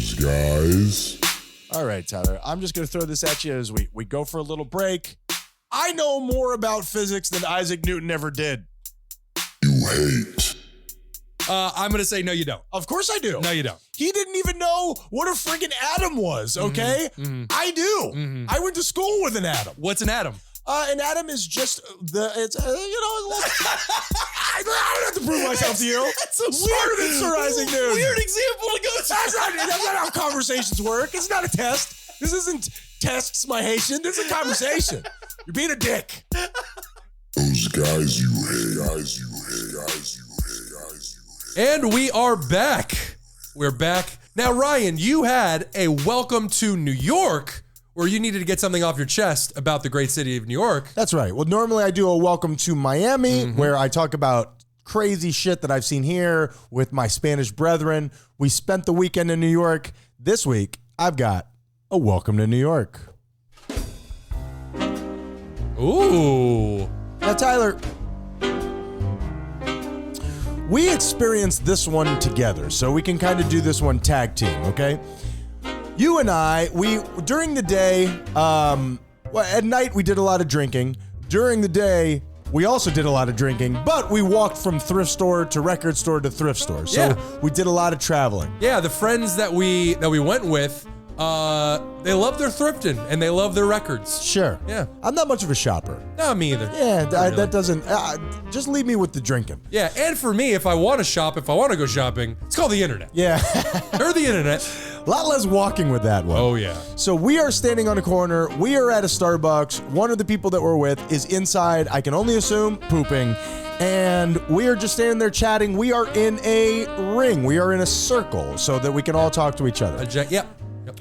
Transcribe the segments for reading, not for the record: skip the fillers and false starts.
Those guys. All right, Tyler, I'm just going to throw this at you as we go for a little break. I know more about physics than Isaac Newton ever did. You hate. I'm going to say no, you don't. Of course I do. No, you don't. He didn't even know what a friggin' atom was, okay? I do. I went to school with an atom. What's an atom? An atom is just I don't have to prove myself to you. That's a Smarter than Sir Isaac Newton. Weird example to go to. That's not how conversations work. It's not a test. This isn't tests, my Haitian. This is a conversation. You're being a dick. Those guys you hate. Guys you hate. Guys you hate. Guys you hate. And we are back. We're back. Now, Ryan, you had a welcome to New York where you needed to get something off your chest about the great city of New York. That's right. Well, normally I do a welcome to Miami where I talk about crazy shit that I've seen here with my Spanish brethren. We spent the weekend in New York. This week, I've got a welcome to New York. Ooh. Now, Tyler, we experienced this one together, so we can kind of do this one tag team, okay? You and I, during the day, at night we did a lot of drinking. During the day, we also did a lot of drinking, but we walked from thrift store to record store to thrift store. So we did a lot of traveling. Yeah, the friends that we went with, they love their thrifting and they love their records. Sure. Yeah. I'm not much of a shopper. No, me either. Yeah, Not really. that doesn't, just leave me with the drinking. Yeah, and for me, if I want to shop, if I want to go shopping, it's called the internet. Yeah. Or the internet. A lot less walking with that one. Oh, yeah. So we are standing on a corner. We are at a Starbucks. One of the people that we're with is inside, I can only assume, pooping. And we are just standing there chatting. We are in a ring. We are in a circle so that we can all talk to each other. Yep.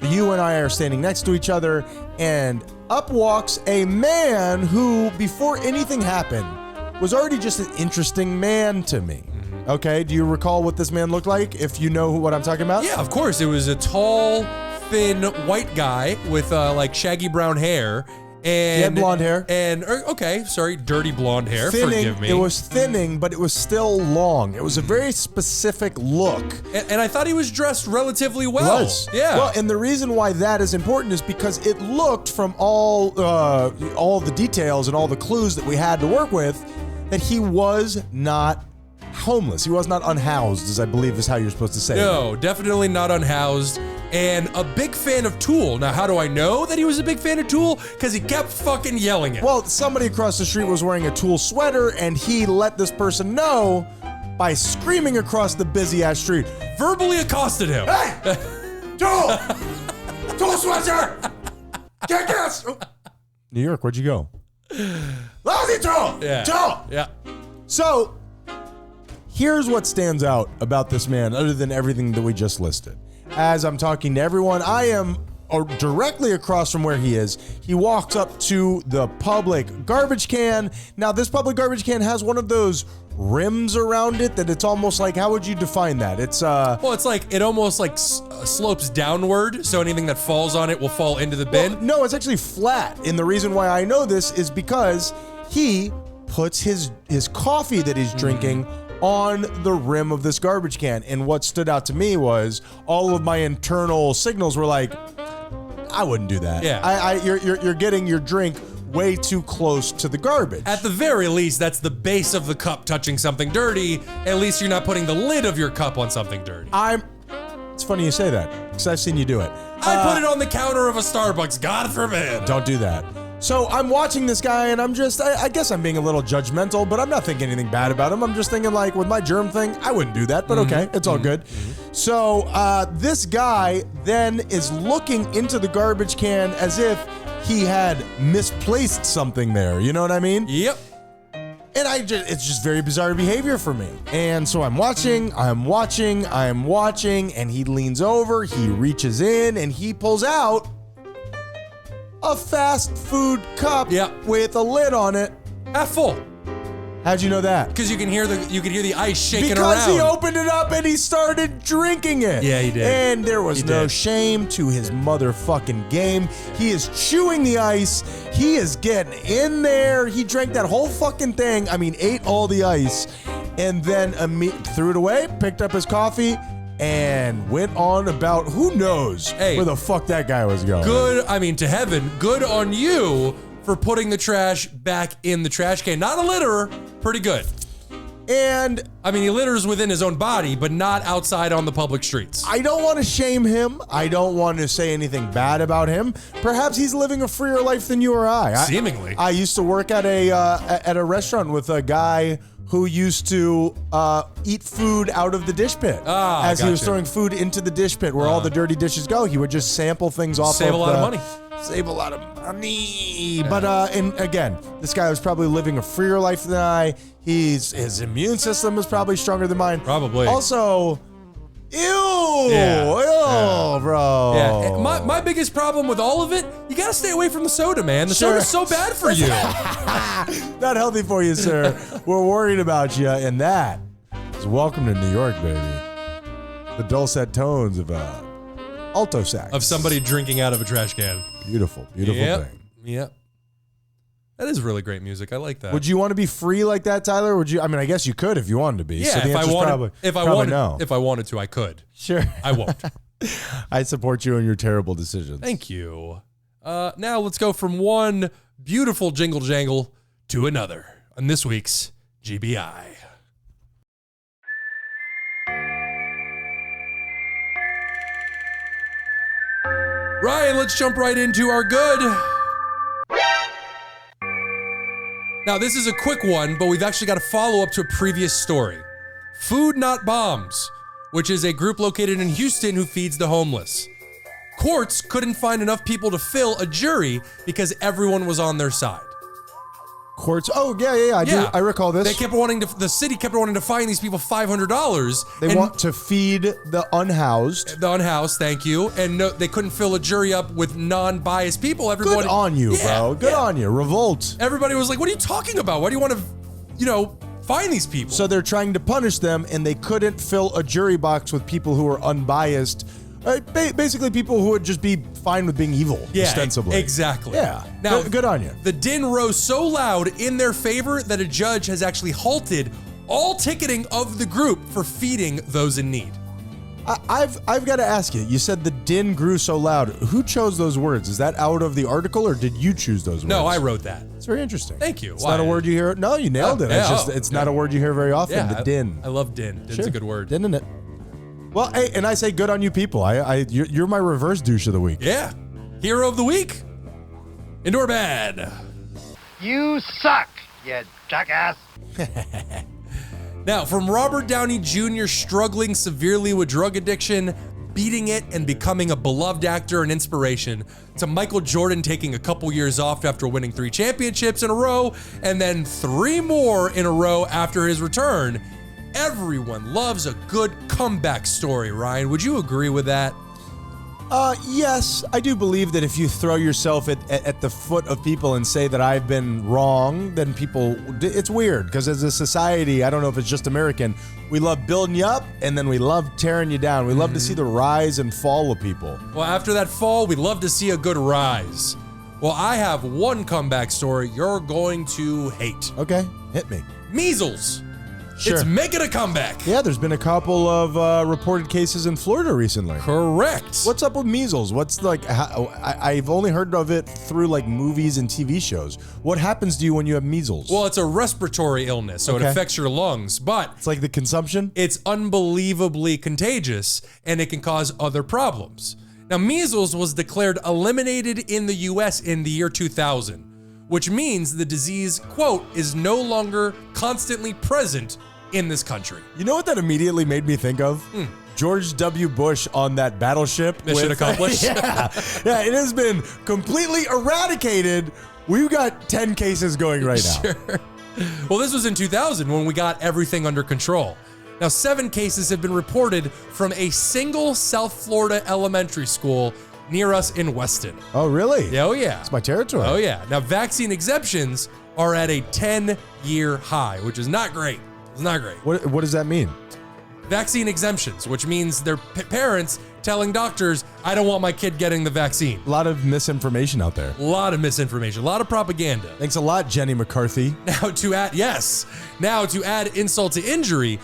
You and I are standing next to each other, and up walks a man who, before anything happened, was already just an interesting man to me. Okay, do you recall what this man looked like, if you know what I'm talking about? Yeah, of course. It was a tall, thin, white guy with like shaggy brown hair. And he had blonde hair. And, dirty blonde hair. Thinning, Forgive me. it was thinning, but it was still long. It was a very specific look. And I thought he was dressed relatively well. It was. Yeah. Well, and the reason why that is important is because it looked from all the details and all the clues that we had to work with that he was not homeless. He was not unhoused, as I believe is how you're supposed to say it. No, definitely not unhoused. And a big fan of Tool. Now, how do I know that he was a big fan of Tool? Because he kept fucking yelling it. Well, somebody across the street was wearing a Tool sweater, and he let this person know by screaming across the busy-ass street. Verbally accosted him. Hey! Tool! Tool sweater! Get gas! New York, where'd you go? Lousy Tool! Yeah. Tool! Yeah. So, here's what stands out about this man, other than everything that we just listed. As I'm talking to everyone, I am directly across from where he is. He walks up to the public garbage can. Now, this public garbage can has one of those rims around it that it's almost like, how would you define that? It's Well, it's like, it almost like slopes downward, so anything that falls on it will fall into the bin. Well, no, it's actually flat. And the reason why I know this is because he puts his coffee that he's drinking on the rim of this garbage can. And what stood out to me was all of my internal signals were like, I wouldn't do that. Yeah. You're getting your drink way too close to the garbage. At the very least, that's the base of the cup touching something dirty. At least you're not putting the lid of your cup on something dirty. It's funny you say that, because I've seen you do it. I put it on the counter of a Starbucks, God forbid. Don't do that. So I'm watching this guy, and I'm just, I guess I'm being a little judgmental, but I'm not thinking anything bad about him. I'm just thinking, like, with my germ thing, I wouldn't do that, but okay, it's all good. So this guy then is looking into the garbage can as if he had misplaced something there. You know what I mean? Yep. And it's just very bizarre behavior for me. And so I'm watching, and he leans over, he reaches in, and he pulls out a fast food cup with a lid on it. Half full. How'd you know that? Because you can hear the ice shaking because around. He opened it up and he started drinking it. Yeah, he did. And there was no shame to his motherfucking game. He is chewing the ice. He is getting in there. He drank that whole fucking thing. I mean, ate all the ice, and then threw it away, picked up his coffee, and went on about who knows where the fuck that guy was going. To heaven, good on you for putting the trash back in the trash can. Not a litterer, pretty good. And he litters within his own body, but not outside on the public streets. I don't want to shame him. I don't want to say anything bad about him. Perhaps he's living a freer life than you or I. Seemingly. I used to work at a restaurant with a guy who used to eat food out of the dish pit. As he was throwing food into the dish pit where all the dirty dishes go, he would just sample things off. Save a lot of money. Save a lot of money. But and again, this guy was probably living a freer life than I. His immune system is probably stronger than mine. Probably. Also, bro. Yeah. My biggest problem with all of it, you gotta stay away from the soda, man. The soda's so bad for you. Not healthy for you, sir. We're worried about you, and that is welcome to New York, baby. The dulcet tones of alto sax. Of somebody drinking out of a trash can. Beautiful thing. Yep. That is really great music. I like that. Would you want to be free like that, Tyler? Would you? I guess you could if you wanted to be. Yeah, so the if I wanted to, I could. Sure. I won't. I support you in your terrible decisions. Thank you. Now let's go from one beautiful jingle jangle to another on this week's GBI. Ryan, let's jump right into our good. Now, this is a quick one, but we've actually got a follow-up to a previous story. Food Not Bombs, which is a group located in Houston who feeds the homeless. Courts couldn't find enough people to fill a jury because everyone was on their side. Courts? Oh, yeah. I recall this. The city kept wanting to fine these people $500. They want to feed the unhoused. The unhoused, thank you. And no, they couldn't fill a jury up with non-biased people. Good on you, bro. Good on you. Revolt. Everybody was like, what are you talking about? Why do you want to, fine these people? So they're trying to punish them, and they couldn't fill a jury box with people who were unbiased. Basically, people who would just be fine with being evil, ostensibly. Exactly. Yeah. Now, good on you. The din rose so loud in their favor that a judge has actually halted all ticketing of the group for feeding those in need. I've got to ask you. You said the din grew so loud. Who chose those words? Is that out of the article, or did you choose those words? No, I wrote that. It's very interesting. Thank you. It's not a word you hear. No, you nailed it. It's not a word you hear very often. Yeah, the din. I love din. Din's a good word. Din in it. Well, hey, and I say good on you people. You're my reverse douche of the week. Yeah. Hero of the week. Indoor bad. You suck, you jackass. Now, from Robert Downey Jr. struggling severely with drug addiction, beating it, and becoming a beloved actor and inspiration, to Michael Jordan taking a couple years off after winning 3 championships in a row, and then 3 more in a row after his return, everyone loves a good comeback story, Ryan. Would you agree with that? Yes, I do believe that if you throw yourself at the foot of people and say that I've been wrong, then it's weird, because as a society, I don't know if it's just American, we love building you up and then we love tearing you down. We love to see the rise and fall of people. Well, after that fall, we love to see a good rise. Well, I have one comeback story you're going to hate. Okay, hit me. Measles. Sure. It's making a comeback. Yeah, there's been a couple of reported cases in Florida recently. Correct. What's up with measles? I've only heard of it through movies and TV shows. What happens to you when you have measles? Well, it's a respiratory illness, so it affects your lungs, but it's like the consumption? It's unbelievably contagious, and it can cause other problems. Now, measles was declared eliminated in the U.S. in the year 2000. Which means the disease, quote, is no longer constantly present in this country. You know what that immediately made me think of? George W. Bush on that battleship. Mission accomplished. Yeah, it has been completely eradicated. We've got 10 cases going right now. Sure. Well, this was in 2000 when we got everything under control. Now, 7 cases have been reported from a single South Florida elementary school near us in Weston. Oh, really? Oh, yeah. It's my territory. Oh, yeah. Now, vaccine exemptions are at a 10-year high, which is not great. It's not great. What does that mean? Vaccine exemptions, which means their parents telling doctors, I don't want my kid getting the vaccine. A lot of misinformation out there. A lot of misinformation. A lot of propaganda. Thanks a lot, Jenny McCarthy. Now to add insult to injury,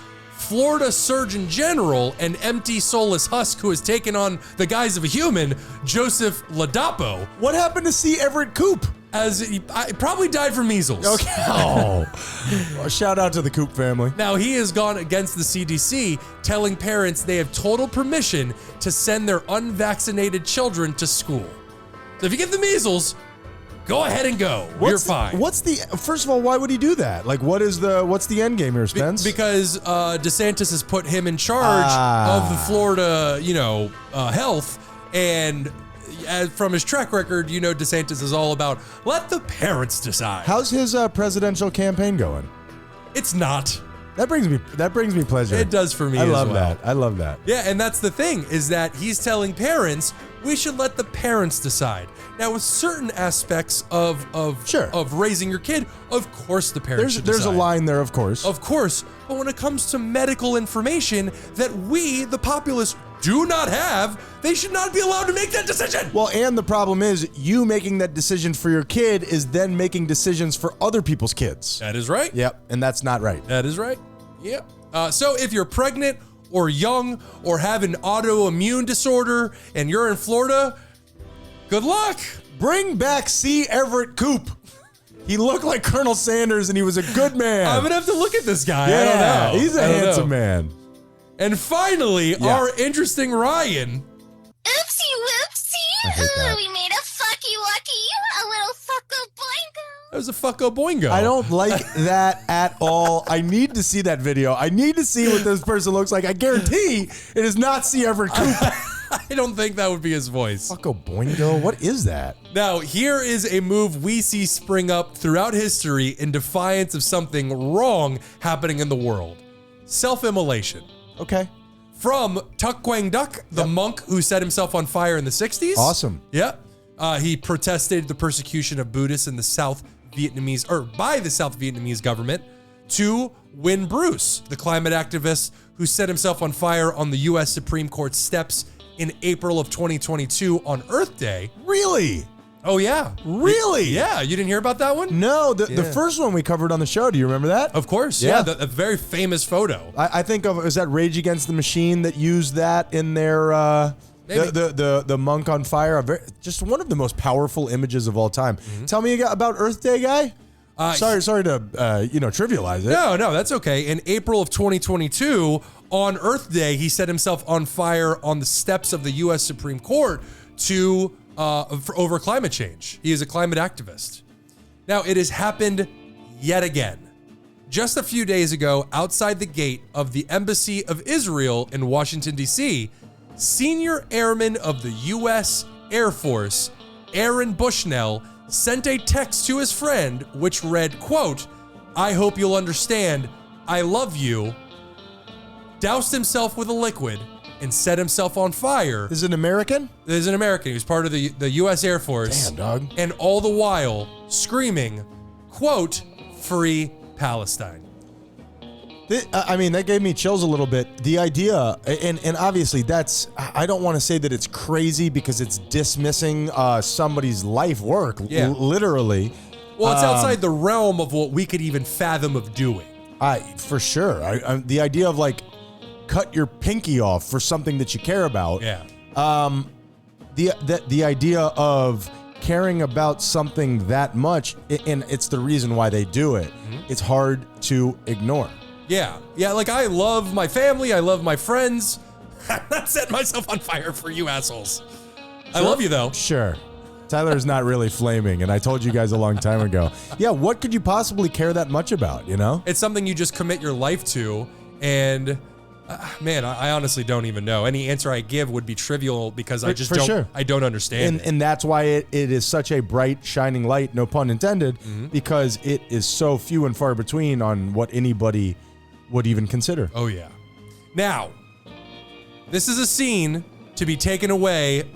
Florida Surgeon General, an empty, soulless husk who has taken on the guise of a human, Joseph Ladapo, What happened to C. Everett Koop? as he probably died from measles. Okay. Oh. Well, shout out to the Koop family. Now, he has gone against the CDC, telling parents they have total permission to send their unvaccinated children to school. So if you get the measles, go ahead and go. You're fine. First of all, why would he do that? Like, what's the end game here, Spence? Because DeSantis has put him in charge of the Florida, health, and from his track record, DeSantis is all about let the parents decide. How's his presidential campaign going? It's not. That brings me pleasure. It does for me. I as love well. that. I love that. Yeah, and that's the thing, is that he's telling parents we should let the parents decide. Now, with certain aspects of raising your kid, of course the parents should decide. There's a line there, of course. Of course, but when it comes to medical information that we, the populace, do not have, they should not be allowed to make that decision. Well, and the problem is you making that decision for your kid is then making decisions for other people's kids. That is right. Yep, and that's not right. That is right. Yep. So if you're pregnant or young or have an autoimmune disorder and you're in Florida, good luck. Bring back C. Everett Koop. He looked like Colonel Sanders and he was a good man. I'm gonna have to look at this guy. Yeah, I don't know. He's a handsome man. And finally, our interesting Ryan. Oopsie whoopsie. We made a fucky wucky, a little fucko boingo. That was a fucko boingo. I don't like that at all. I need to see that video. I need to see what this person looks like. I guarantee it is not C. Everett Koop. I don't think that would be his voice. Fucko boingo? What is that? Now, here is a move we see spring up throughout history in defiance of something wrong happening in the world. Self-immolation. Okay. From Tuck Quang Duck, the monk who set himself on fire in the 60s. Awesome. Yeah. He protested the persecution of Buddhists in the by the South Vietnamese government, to Win Bruce, the climate activist who set himself on fire on the U.S. Supreme Court steps in April of 2022 on Earth Day. Really? Oh, yeah. Really? Yeah. You didn't hear about that one? No, the first one we covered on the show. Do you remember that? Of course. Yeah. A very famous photo. I think of, is that Rage Against the Machine that used that in their, Maybe. the monk on fire? Just one of the most powerful images of all time. Tell me about Earth Day, guy. Sorry to trivialize it. No, that's okay. In April of 2022, on Earth Day, he set himself on fire on the steps of the U.S. Supreme Court over climate change. He is a climate activist. Now, it has happened yet again. Just a few days ago, outside the gate of the Embassy of Israel in Washington, D.C., senior airman of the U.S. Air Force, Aaron Bushnell, sent a text to his friend which read, quote, "I hope you'll understand, I love you," doused himself with a liquid, and set himself on fire. Is it an American? This is an American. He was part of the U.S. Air Force. Damn, dog. And all the while screaming, quote, "Free Palestine." That gave me chills a little bit. The idea, and obviously I don't want to say that it's crazy because it's dismissing somebody's life work, literally. Well, it's outside the realm of what we could even fathom of doing. For sure. The idea of like, cut your pinky off for something that you care about. Yeah. The idea of caring about something that much, and it's the reason why they do it. It's hard to ignore. Yeah. Like, I love my family. I love my friends. I'm not setting myself on fire for you assholes. I love you, though. Sure. Tyler's not really flaming, and I told you guys a long time ago. Yeah, what could you possibly care that much about, It's something you just commit your life to, and man, I honestly don't even know. Any answer I give would be trivial because I just don't understand it. And that's why it is such a bright, shining light, no pun intended, because it is so few and far between on what anybody would even consider. Oh, yeah. Now, this is a scene to be taken away.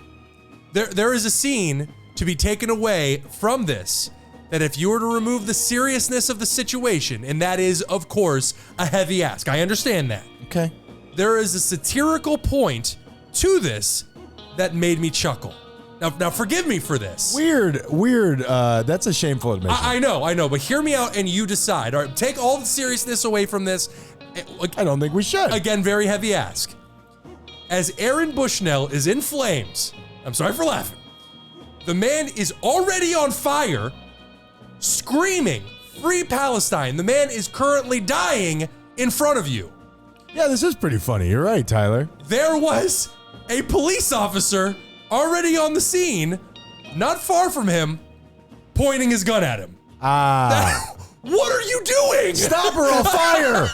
There is a scene to be taken away from this, that if you were to remove the seriousness of the situation, and that is, of course, a heavy ask. I understand that. Okay. There is a satirical point to this that made me chuckle. Now forgive me for this. Weird. That's a shameful admission. I know, but hear me out and you decide. All right, take all the seriousness away from this I don't think we should. Again, very heavy ask. As Aaron Bushnell is in flames, I'm sorry for laughing, the man is already on fire, screaming, "Free Palestine." The man is currently dying in front of you. Yeah, this is pretty funny. You're right, Tyler. There was a police officer already on the scene, not far from him, pointing his gun at him. What are you doing? Stop her on fire.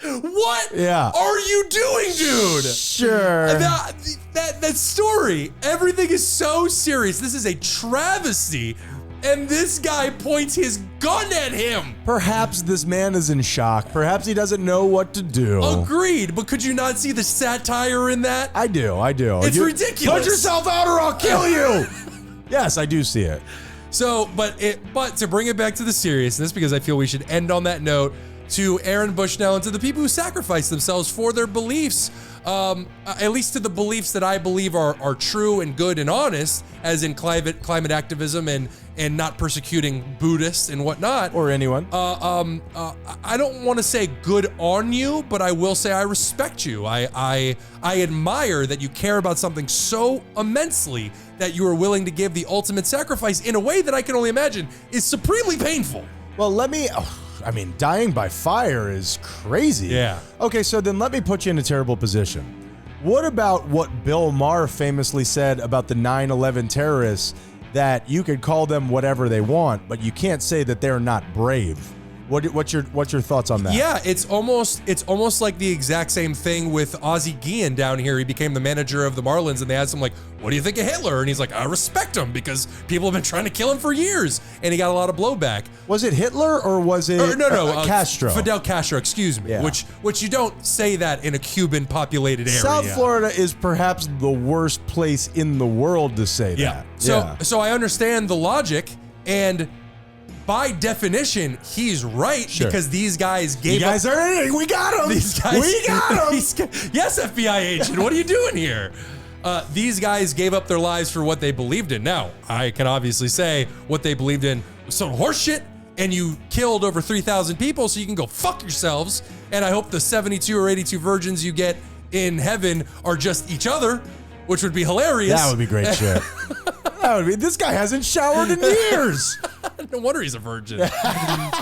What are you doing, dude? Sure. That story, everything is so serious. This is a travesty. And this guy points his gun at him. Perhaps this man is in shock. Perhaps he doesn't know what to do. Agreed, but could you not see the satire in that? I do. It's ridiculous. Put yourself out or I'll kill you. Yes, I do see it. So, but to bring it back to the seriousness, because I feel we should end on that note, to Aaron Bushnell and to the people who sacrifice themselves for their beliefs, at least to the beliefs that I believe are true and good and honest, as in climate activism and not persecuting Buddhists and whatnot. Or anyone. I don't want to say good on you, but I will say I respect you. I admire that you care about something so immensely that you are willing to give the ultimate sacrifice in a way that I can only imagine is supremely painful. Well, dying by fire is crazy. Yeah. Okay, so then let me put you in a terrible position. What about what Bill Maher famously said about the 9/11 terrorists, that you could call them whatever they want, but you can't say that they're not brave? What's your thoughts on that? Yeah, it's almost like the exact same thing with Ozzie Guillen down here. He became the manager of the Marlins, and they asked him, like, "What do you think of Hitler?" And he's like, "I respect him because people have been trying to kill him for years," and he got a lot of blowback. Was it Hitler or was it Castro? Fidel Castro, excuse me. Yeah. Which you don't say that in a Cuban populated area. South Florida is perhaps the worst place in the world to say that. So I understand the logic, and by definition, he's right, because these guys gave up. We got him. These guys, we got him. Yes, FBI agent, what are you doing here? These guys gave up their lives for what they believed in. Now, I can obviously say what they believed in was some horseshit, and you killed over 3,000 people, so you can go fuck yourselves. And I hope the 72 or 82 virgins you get in heaven are just each other, which would be hilarious. That would be great shit. This guy hasn't showered in years. No wonder he's a virgin.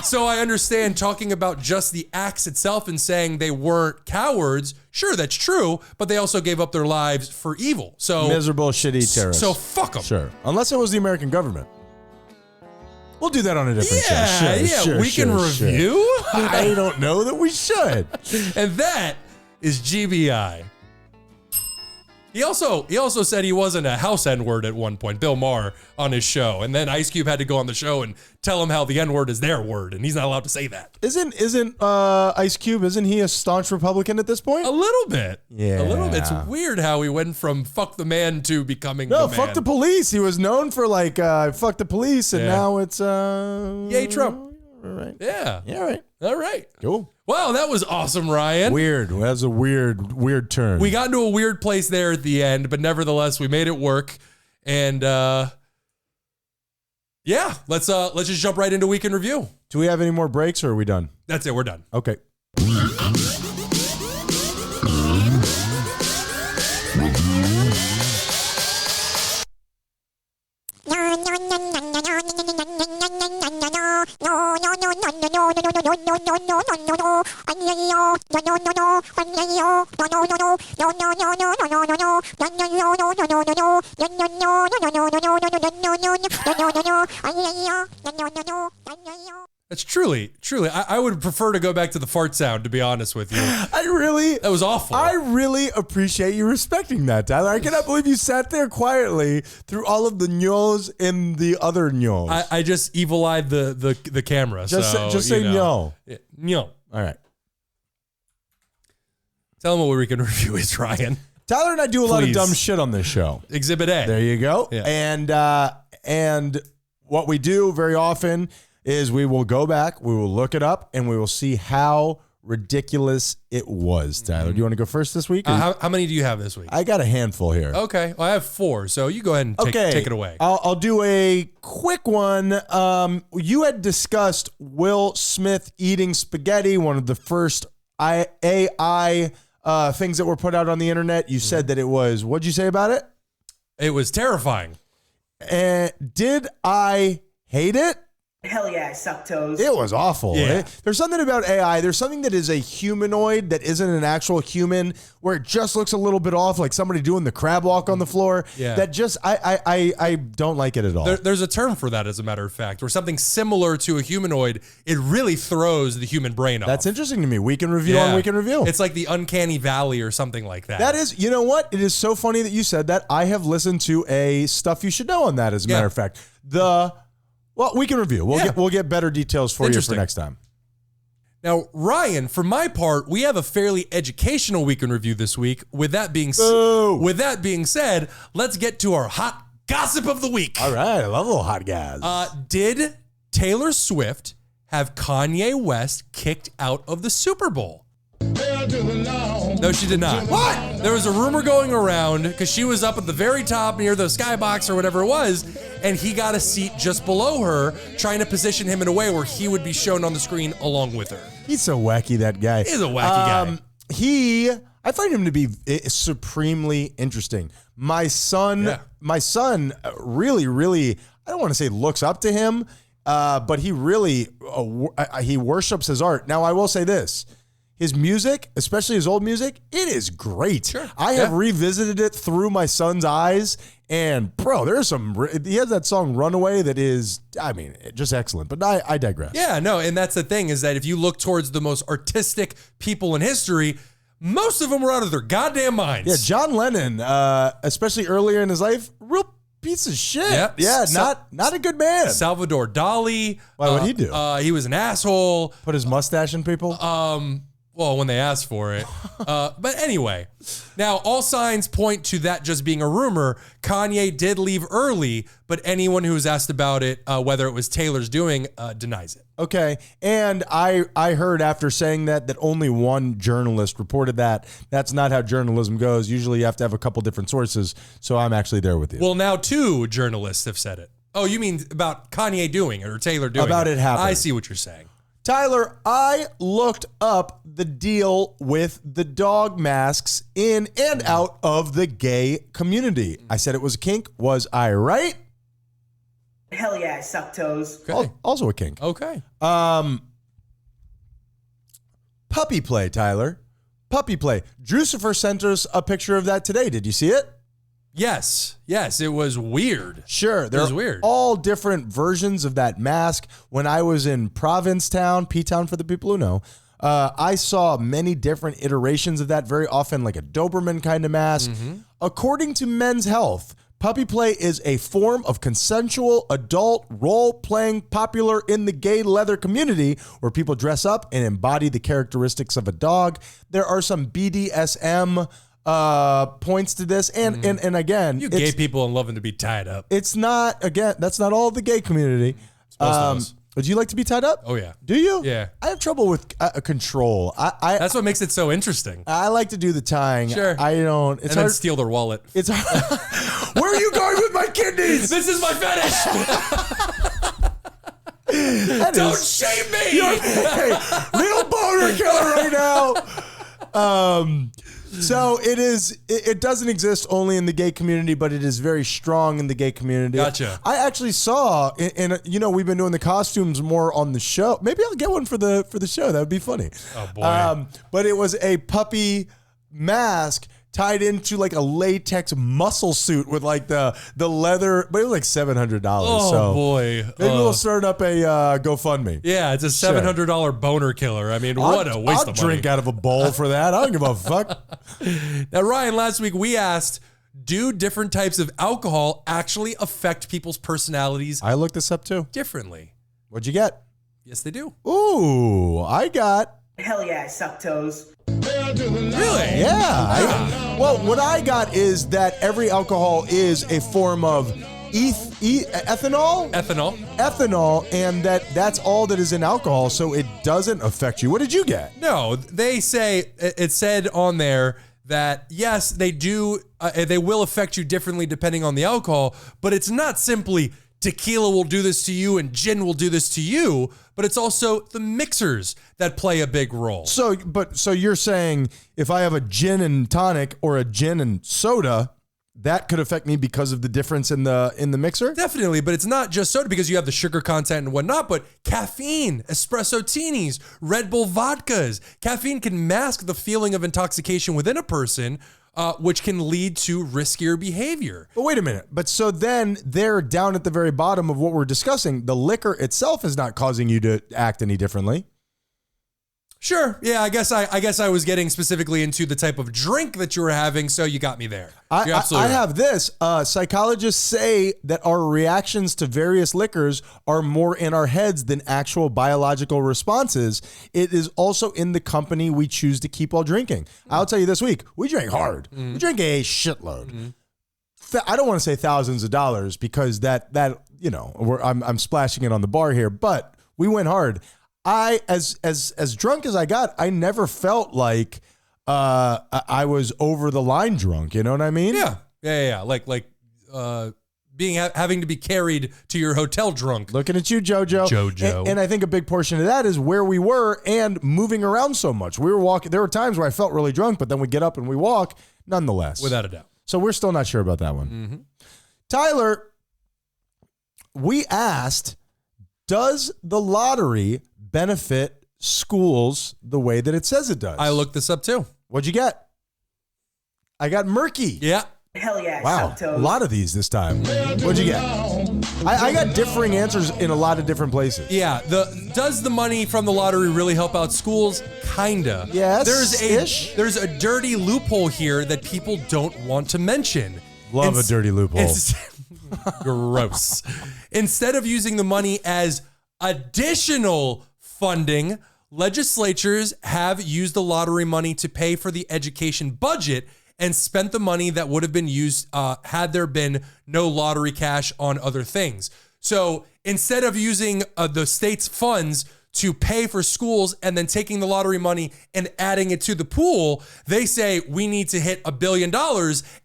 So I understand talking about just the acts itself and saying they weren't cowards. Sure, that's true, but they also gave up their lives for evil. So miserable, shitty terrorists. So fuck them. Sure, unless it was the American government. We'll do that on a different show. We can review. I don't know that we should. And that is GBI. He also said he wasn't a house N-word at one point, Bill Maher, on his show. And then Ice Cube had to go on the show and tell him how the N-word is their word, and he's not allowed to say that. Isn't Ice Cube, isn't he a staunch Republican at this point? A little bit. Yeah. A little bit. It's weird how he went from fuck the man to becoming the man. No, fuck the police. He was known for fuck the police, and now it's yay, Trump. All right. Yeah. Yeah, all right. All right. Cool. Wow, that was awesome, Ryan. Weird. That was a weird turn. We got into a weird place there at the end, but nevertheless, we made it work. And yeah, let's just jump right into Week in Review. Do we have any more breaks, or are we done? That's it. We're done. Okay. That's truly. I would prefer to go back to the fart sound, to be honest with you. That was awful. I really appreciate you respecting that, Tyler. I cannot believe you sat there quietly through all of the nyos and the other nyos. I just evil-eyed the camera. Just say nyo. Nyo. All right. Tell them what Week in Review is, Ryan. Tyler and I do a lot of dumb shit on this show. Exhibit A. There you go. Yeah. And what we do very often is we will go back, we will look it up, and we will see how ridiculous it was. Tyler, do you want to go first this week? How many do you have this week? I got a handful here. Okay. Well, I have 4, so you go ahead and take it away. I'll do a quick one. You had discussed Will Smith eating spaghetti, one of the first AI things that were put out on the internet. You said that it was, what'd you say about it? It was terrifying. And did I hate it? Hell yeah, I suck toes. It was awful. Yeah. There's something about AI. There's something that is a humanoid that isn't an actual human, where it just looks a little bit off, like somebody doing the crab walk on the floor. Yeah. That just I don't like it at all. There's a term for that, as a matter of fact, where something similar to a humanoid, it really throws the human brain off. That's interesting to me. Week in review on Week in Review. It's like the uncanny valley or something like that. That is, you know what? It is so funny that you said that. I have listened to a Stuff You Should Know on that, as a matter of fact. Well, we can review. We'll get better details for you for next time. Now, Ryan, for my part, we have a fairly educational week in review this week. With that being said, let's get to our hot gossip of the week. All right, I love little hot guys. Did Taylor Swift have Kanye West kicked out of the Super Bowl? No, she did not. What? There was a rumor going around because she was up at the very top near the skybox or whatever it was, and he got a seat just below her, trying to position him in a way where he would be shown on the screen along with her. He's so wacky, that guy. He's a wacky guy. I find him to be supremely interesting. My son really, really, I don't want to say looks up to him, but he really, he worships his art. Now, I will say this. His music, especially his old music, it is great. Sure. I have revisited it through my son's eyes, and bro, there's he has that song Runaway that is, just excellent. But I digress. Yeah, no, and that's the thing, is that if you look towards the most artistic people in history, most of them were out of their goddamn minds. Yeah, John Lennon, especially earlier in his life, real piece of shit. Yep. Yeah, not a good man. Salvador Dali. Why would he do? He was an asshole. Put his mustache in people? Well, when they asked for it. But anyway, now all signs point to that just being a rumor. Kanye did leave early, but anyone who was asked about it, whether it was Taylor's doing, denies it. Okay. And I heard after saying that only one journalist reported that. That's not how journalism goes. Usually you have to have a couple different sources. So I'm actually there with you. Well, now 2 journalists have said it. Oh, you mean about Kanye doing it or Taylor doing it? About it happening. I see what you're saying. Tyler, I looked up the deal with the dog masks in and out of the gay community. I said it was a kink. Was I right? Hell yeah, I suck toes. Okay. Also a kink. Okay. Puppy play, Tyler. Puppy play. Drucifer sent us a picture of that today. Did you see it? Yes, it was weird. Sure. It was weird. All different versions of that mask. When I was in Provincetown, P-Town for the people who know, I saw many different iterations of that, very often like a Doberman kind of mask. According to Men's Health, puppy play is a form of consensual adult role-playing popular in the gay leather community where people dress up and embody the characteristics of a dog. There are some BDSM points to this, and again, You gay people and loving to be tied up. it's not, again, that's not all of the gay community. Would you like to be tied up? Oh, yeah. Do you? Yeah. I have trouble with control. That's what makes it so interesting. I like to do the tying. Sure. I don't. And It's then hard. steal their wallet. It's hard. Where are you going with my kidneys? This is my fetish. Don't shame me. You're a real boner killer right now. So it is. It doesn't exist only in the gay community, but it is very strong in the gay community. Gotcha. I actually saw, and we've been doing the costumes more on the show. Maybe I'll get one for the show. That would be funny. Oh boy. But it was a puppy mask tied into like a latex muscle suit with like the leather, but it was like $700. Oh so boy. maybe we'll start up a GoFundMe. Yeah, it's a $700 boner killer. I mean, what a waste I'll of drink money. out of a bowl for that. I don't give a fuck. Now, Ryan, last week we asked, do different types of alcohol actually affect people's personalities I looked this up too. differently? What'd you get? Yes, they do. Ooh, I got. Hell yeah, I suck toes. Really? Yeah. Well, what I got is that every alcohol is a form of ethanol, and that's all that is in alcohol, so it doesn't affect you. What did you get? No, they say, it said on there that yes, they do, they will affect you differently depending on the alcohol, but it's not simply tequila will do this to you and gin will do this to you, but it's also the mixers that play a big role. So you're saying if I have a gin and tonic or a gin and soda, that could affect me because of the difference in the mixer? Definitely, but it's not just soda because you have the sugar content and whatnot, but caffeine, espresso teenies, Red Bull vodkas. Caffeine can mask the feeling of intoxication within a person, which can lead to riskier behavior. But wait a minute. But so then they're down at the very bottom of what we're discussing. The liquor itself is not causing you to act any differently. Sure. Yeah, I guess I was getting specifically into the type of drink that you were having, so you got me there. You're absolutely right. have this. Psychologists say that our reactions to various liquors are more in our heads than actual biological responses. It is also in the company we choose to keep while drinking. I'll tell you this week, we drank hard. We drank a shitload. I don't want to say thousands of dollars because that I'm splashing it on the bar here, but we went hard. As drunk as I got, I never felt like I was over the line drunk. You know what I mean? Yeah. Like having to be carried to your hotel drunk. Looking at you, JoJo. And I think a big portion of that is where we were and moving around so much. We were walking. There were times where I felt really drunk, but then we get up and we walk nonetheless. Without a doubt. So we're still not sure about that one. Mm-hmm. Tyler, we asked, does the lottery benefit schools the way that it says it does? I looked this up too. What'd you get? I got murky. Hell yeah, I Wow, suck toes. a lot of these this time. What'd you get? I got differing answers in a lot of different places. Yeah, does the money from the lottery really help out schools? Kinda. Yes, There's a dirty loophole here that people don't want to mention. Love a dirty loophole. Gross. Instead of using the money as additional funding, legislatures have used the lottery money to pay for the education budget and spent the money that would have been used had there been no lottery cash on other things. So instead of using the state's funds to pay for schools and then taking the lottery money and adding it to the pool, they say we need to hit $1 billion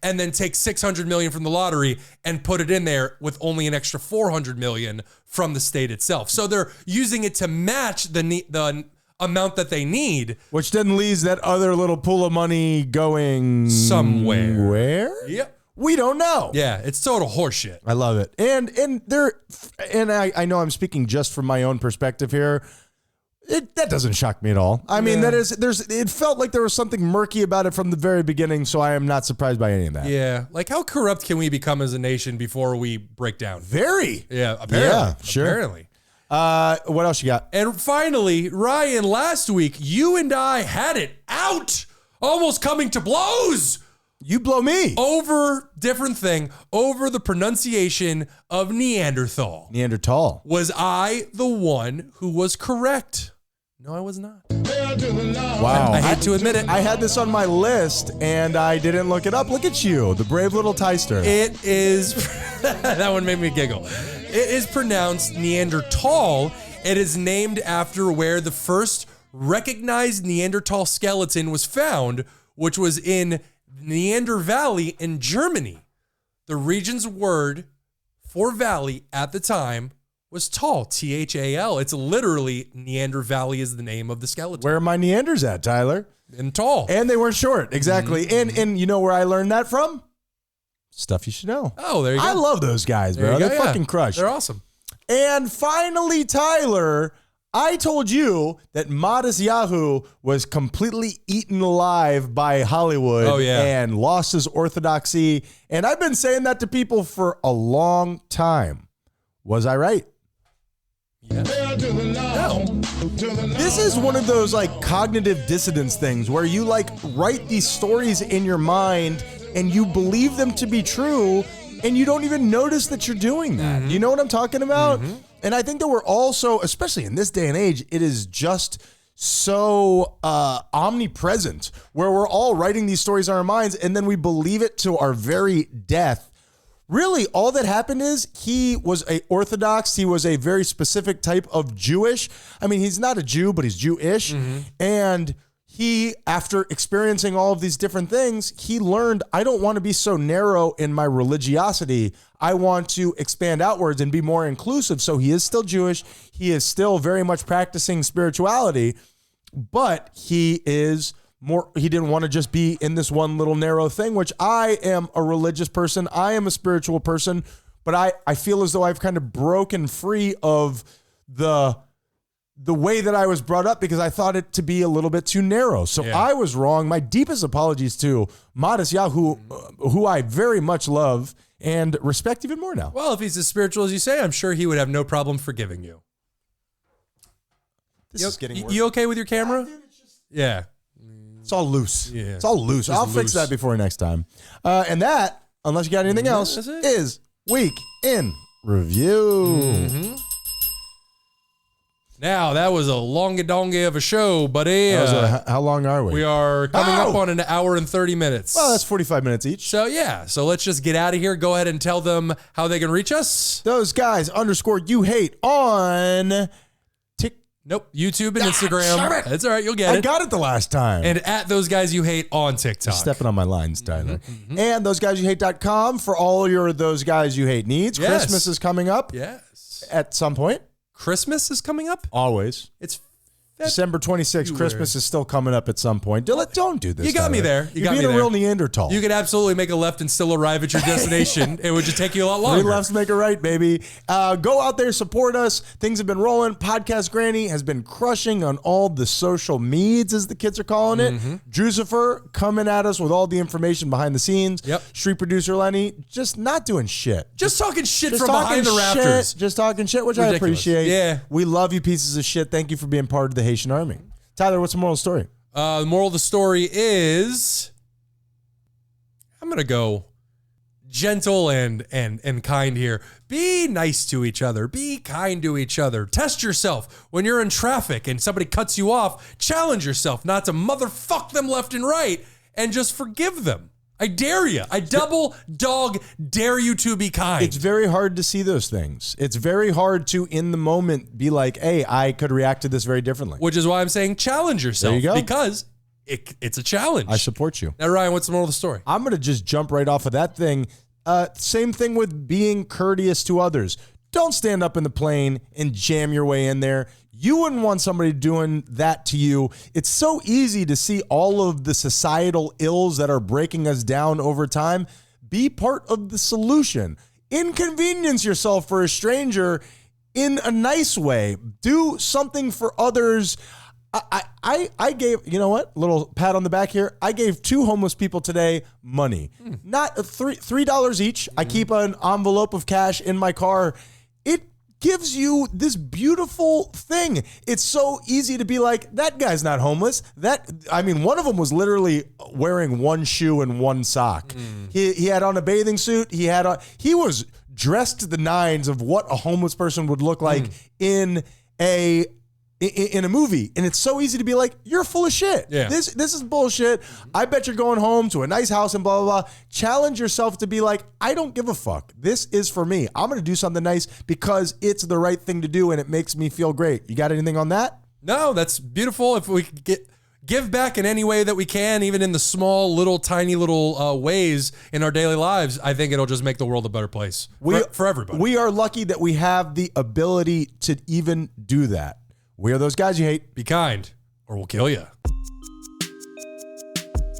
and then take $600 million from the lottery and put it in there with only an extra $400 million from the state itself. So they're using it to match the amount that they need. Which then leaves that other little pool of money going somewhere. Where? Yep. We don't know. Yeah, it's total horseshit. I love it. And I know I'm speaking just from my own perspective here. That doesn't shock me at all. I mean, it felt like there was something murky about it from the very beginning, so I am not surprised by any of that. Yeah. Like, how corrupt can we become as a nation before we break down? Very. Yeah, apparently. Yeah, sure. Apparently. What else you got? And finally, Ryan, last week, you and I had it out, almost coming to blows. You blow me. Over the pronunciation of Neanderthal. Neanderthal. Was I the one who was correct? No, I was not. Wow. I hate to admit it. I had this on my list and I didn't look it up. Look at you, the brave little Tyster. It is, that one made me giggle. It is pronounced Neanderthal. It is named after where the first recognized Neanderthal skeleton was found, which was in Neander Valley in Germany. The region's word for valley at the time was Tal, T-H-A-L. It's literally Neander Valley is the name of the skeleton. Where are my Neanders at, Tyler? And tall. And they weren't short, exactly. Mm-hmm. And you know where I learned that from? Stuff you should know. Oh, there you go. I love those guys, bro. They're fucking crushed. They're awesome. And finally, Tyler, I told you that Modest Yahoo was completely eaten alive by Hollywood and lost his orthodoxy. And I've been saying that to people for a long time. Was I right? Yeah. No. This is one of those like cognitive dissonance things where you like write these stories in your mind and you believe them to be true and you don't even notice that you're doing that. Mm-hmm. You know what I'm talking about? Mm-hmm. And I think that we're also, especially in this day and age, it is just so omnipresent where we're all writing these stories in our minds and then we believe it to our very death. Really, all that happened is he was a Orthodox. He was a very specific type of Jewish. I mean, he's not a Jew, but he's Jewish. Mm-hmm. And he, after experiencing all of these different things, he learned, I don't want to be so narrow in my religiosity. I want to expand outwards and be more inclusive. So he is still Jewish. He is still very much practicing spirituality, but he didn't want to just be in this one little narrow thing, which I am a religious person. I am a spiritual person, but I feel as though I've kind of broken free of the way that I was brought up because I thought it to be a little bit too narrow. So I was wrong. My deepest apologies to Modest Yahoo, who I very much love and respect even more now. Well, if he's as spiritual as you say, I'm sure he would have no problem forgiving you. This is getting worse. You okay with your camera? Yeah. It's all loose. Yeah. It's all loose. I'll fix that before next time. And that, unless you got anything else, is Week in Review. Now, that was a longa-donga of a show, buddy. How long are we? We are coming up on an hour and 30 minutes. Well, that's 45 minutes each. So, yeah. So, let's just get out of here. Go ahead and tell them how they can reach us. Those guys _you hate on Nope. YouTube and Instagram. That's all right. You'll get it. I got it the last time. And at Those Guys You Hate on TikTok. Stepping on my lines, Tyler. And ThoseGuysYouHate.com for all your Those Guys You Hate needs. Yes. Christmas is coming up. Yes. At some point. Christmas is coming up? Always. It's December 26th. Christmas is still coming up at some point. Don't do this. You got Tyler. me there. You're being a real Neanderthal. You could absolutely make a left and still arrive at your destination. It would just take you a lot longer. 3 lefts make a right, baby. Go out there, support us. Things have been rolling. Podcast Granny has been crushing on all the social meds, as the kids are calling it. Drucifer coming at us with all the information behind the scenes. Yep. Street producer Lenny just not doing shit. Just talking shit Just from behind the talking rafters. shit, just talking shit, which Ridiculous. I appreciate. Yeah. We love you pieces of shit. Thank you for being part of the Haitian Army. Tyler, what's the moral of the story? The moral of the story is I'm going to go gentle and kind here. Be nice to each other. Be kind to each other. Test yourself when you're in traffic and somebody cuts you off. Challenge yourself not to motherfuck them left and right and just forgive them. I dare you. I double dog dare you to be kind. It's very hard to see those things. It's very hard to, in the moment, be like, hey, I could react to this very differently. Which is why I'm saying challenge yourself. There you go. Because it's a challenge. I support you. Now, Ryan, what's the moral of the story? I'm going to just jump right off of that thing. Same thing with being courteous to others. Don't stand up in the plane and jam your way in there. You wouldn't want somebody doing that to you. It's so easy to see all of the societal ills that are breaking us down over time. Be part of the solution. Inconvenience yourself for a stranger in a nice way. Do something for others. I gave, you know what? Little pat on the back here. I gave 2 homeless people today money. Not $3 each. I keep an envelope of cash in my car. It gives you this beautiful thing. It's so easy to be like, that guy's not homeless. One of them was literally wearing 1 shoe and 1 sock. He had on a bathing suit. He was dressed to the nines of what a homeless person would look like in a movie. And it's so easy to be like, you're full of shit. Yeah. This is bullshit. I bet you're going home to a nice house and blah, blah, blah. Challenge yourself to be like, I don't give a fuck. This is for me. I'm going to do something nice because it's the right thing to do and it makes me feel great. You got anything on that? No, that's beautiful. If we could give back in any way that we can, even in the small, little, tiny little ways in our daily lives, I think it'll just make the world a better place for everybody. We are lucky that we have the ability to even do that. We are those guys you hate. Be kind, or we'll kill you.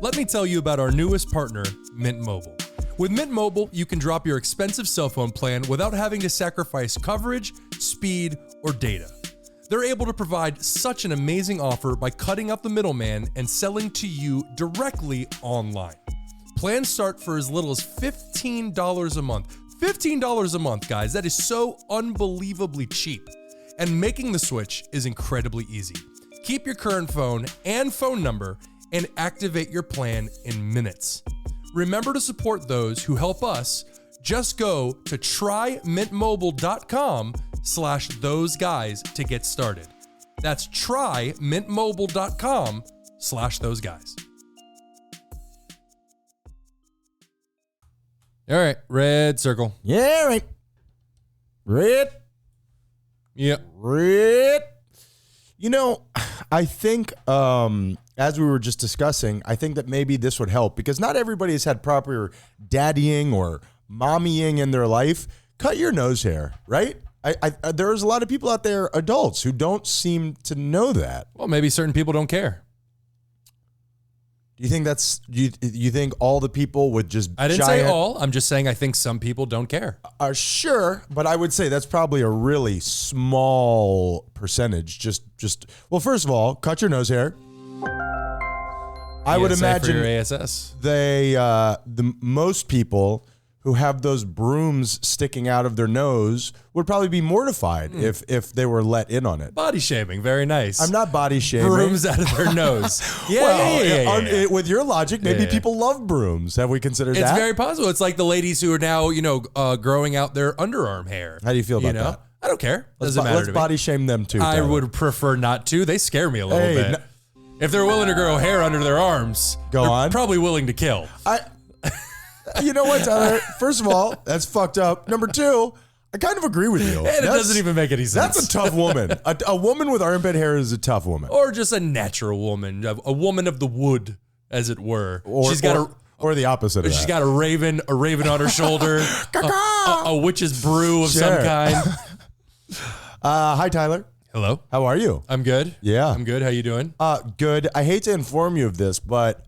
Let me tell you about our newest partner, Mint Mobile. With Mint Mobile, you can drop your expensive cell phone plan without having to sacrifice coverage, speed, or data. They're able to provide such an amazing offer by cutting out the middleman and selling to you directly online. Plans start for as little as $15 a month. $15 a month, guys. That is so unbelievably cheap. And making the switch is incredibly easy. Keep your current phone and phone number and activate your plan in minutes. Remember to support those who help us. Just go to trymintmobile.com/thoseguys to get started. That's trymintmobile.com/thoseguys. All right, red circle. Yeah, right. Red. Yep. Red. You know, I think as we were just discussing, I think that maybe this would help because not everybody has had proper daddying or mommying in their life. Cut your nose hair, right? There's a lot of people out there, adults, who don't seem to know that. Well, maybe certain people don't care. Do you think that's you think all the people would just? I didn't say all. I'm just saying I think some people don't care. Sure, but I would say that's probably a really small percentage. Just well, first of all, cut your nose hair. I would imagine for your ASS. The most people who have those brooms sticking out of their nose would probably be mortified if they were let in on it. Body shaming, very nice. I'm not body shaming. Brooms out of their nose. Yeah. With your logic, maybe people love brooms. Have we considered that? It's very possible. It's like the ladies who are now, growing out their underarm hair. How do you feel about that? I don't care. Doesn't matter to me. Let's body shame them too. I Tyler. would prefer not to. They scare me a little bit. If they're willing to grow hair under their arms, they're probably willing to kill. You know what, Tyler? First of all, that's fucked up. Number two, I kind of agree with you. And it doesn't even make any sense. That's a tough woman. A woman with armpit hair is a tough woman. Or just a natural woman, a woman of the wood, as it were. Or the opposite of that. She's got a raven on her shoulder, a witch's brew of some kind. Hi, Tyler. Hello. How are you? I'm good. Yeah. I'm good. How you doing? Good. I hate to inform you of this, but